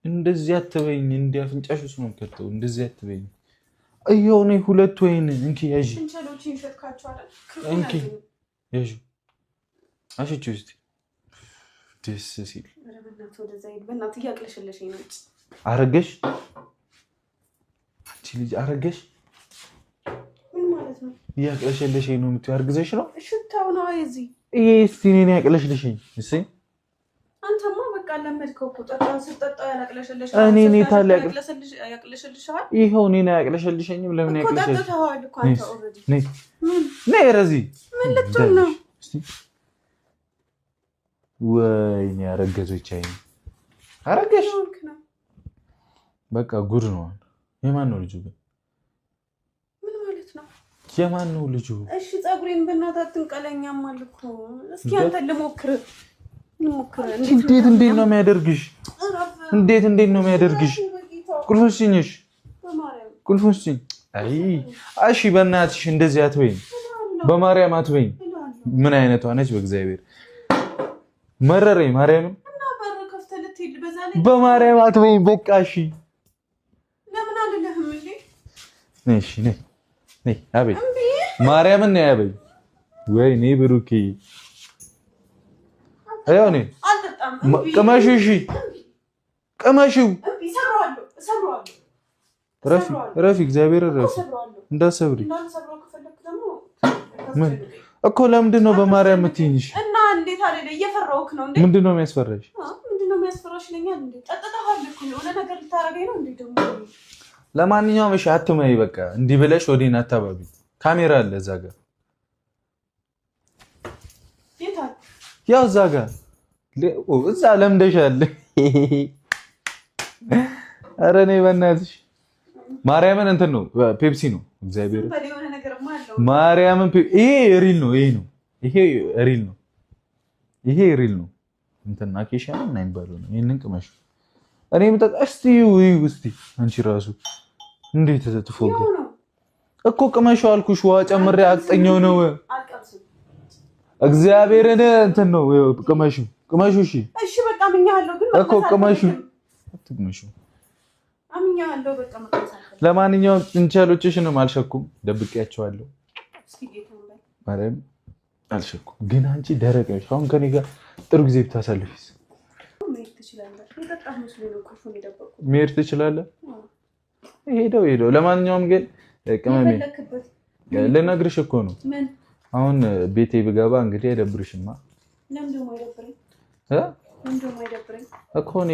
እንደዚህ አትበይኝ። እንዲያፍንጫሽ ውስጥ ነው ከተው። እንደዚህ አትበይኝ። እየው ነው ሁለት ወይን እንኪ ያዢ እንቸሎችን ሸጥካቸው አይደል? እንኪ ያዢ አሽቹ እስቲ ደስ ሲል በእናትህ ወደዛ ሂድ። በእናትህ እያቅለሸለሸኝ ነው። አረገሽ አንቺ ልጅ አረገሽ። ምን ማለት ነው? እያቅለሸለሸኝ ነው የምትይው? አርግዘሽ ነው? ሽታው ነው እዚህ። ይሄ እስቲ እኔን ያቅለሽልሽኝ እሺ። አንተማ በቃ ለመድከው እኮ ጠጣው ስትጠጣው ያቅለሸልሽ። እኔ ታለ ያቅለሸልሽሃል። ይሄው እኔን ያቅለሸልሽኝም ለምን ያቅለሸልሽ? እኮ ጠጥተዋል እኮ አንተ ኦሬዲ። ነይ ረዚ ምን ልትሆን ነው? ወይኔ ያረገዘች አይኔ አረገሽ። በቃ ጉድ ነው። የማን ነው ልጁ? ምን ማለት ነው? የማን ነው ልጁ? እሺ ፀጉሬን በእናትህ አትንቀለኛም አልኩ። እስኪ አንተ ልሞክር። እንዴት ነው የሚያደርግሽ? እንዴት ነው የሚያደርግሽ? ቁልፉን ስጪኝሽ፣ ቁልፉን ስጪኝ። አይ እሺ በእናትሽ እንደዚህ አትበይኝ፣ በማርያም አትበይኝ። ምን አይነቷ ነች? በእግዚአብሔር መረረኝ። ማርያምን በማርያም አትበይኝ። በቃ እሺ ለምን አልልህም እንዴ? እሺ ነይ አበይ፣ ማርያምን ነው ያበይ። ወይኔ ብሩኬ አይሆኔ ቅመሹ። እሺ ቅመሹ። ረፊ እግዚአብሔር ረፊ እንዳሰብሪ ምን እኮ ለምንድን ነው በማርያም የምትይኝሽ? እና እንዴት አይደለ እየፈራሁክ ነው እንዴ? ምንድን ነው የሚያስፈራሽ? ምንድን ነው የሚያስፈራሽ ለኛል እንዴ? ጠጥተሃል እኮ የሆነ ነገር ልታረገኝ ነው እንዴ ደግሞ? ለማንኛውም እሺ አትመይ። በቃ እንዲህ ብለሽ ወዲና አታባቢ። ካሜራ አለ እዛ ጋር፣ ያው እዛ ጋር እዛ ለምደሻል። ኧረ ነይ በእናትሽ ማርያምን። እንትን ነው ፔፕሲ ነው። እግዚአብሔር ማርያምን ይሄ ሪል ነው። ይሄ ሪል ነው። እንትን አኬሻ እና ይባሉ ነው። ይሄንን ቅመሽ እኔ ምጣጣ እስቲ እስቲ አንቺ ራሱ እንዴት ተትፎገ እኮ ቅመሽው አልኩሽ። ውሃ ጨምሬ አቅጠኛው ነው። እግዚአብሔርን እንትን ነው ቅመሹ። እሺ እሺ በቃ አምኛለሁ፣ ግን እኮ ቅመሹ አምኛለሁ። በቃ ለማንኛውም እንቻሎችሽንም አልሸኩም፣ ደብቄያቸዋለሁ። ማርያም አልሸኩም። ግን አንቺ ደረቅ ነሽ። አሁን ከኔ ጋር ጥሩ ጊዜ ብታሳልፊስ? መሄድ ትችላለህ። ሄደው ለማንኛውም ግን ቅመሜ ልነግርሽ እኮ ነው። አሁን ቤቴ ብገባ እንግዲህ አይደብርሽማ? እኮ እኔ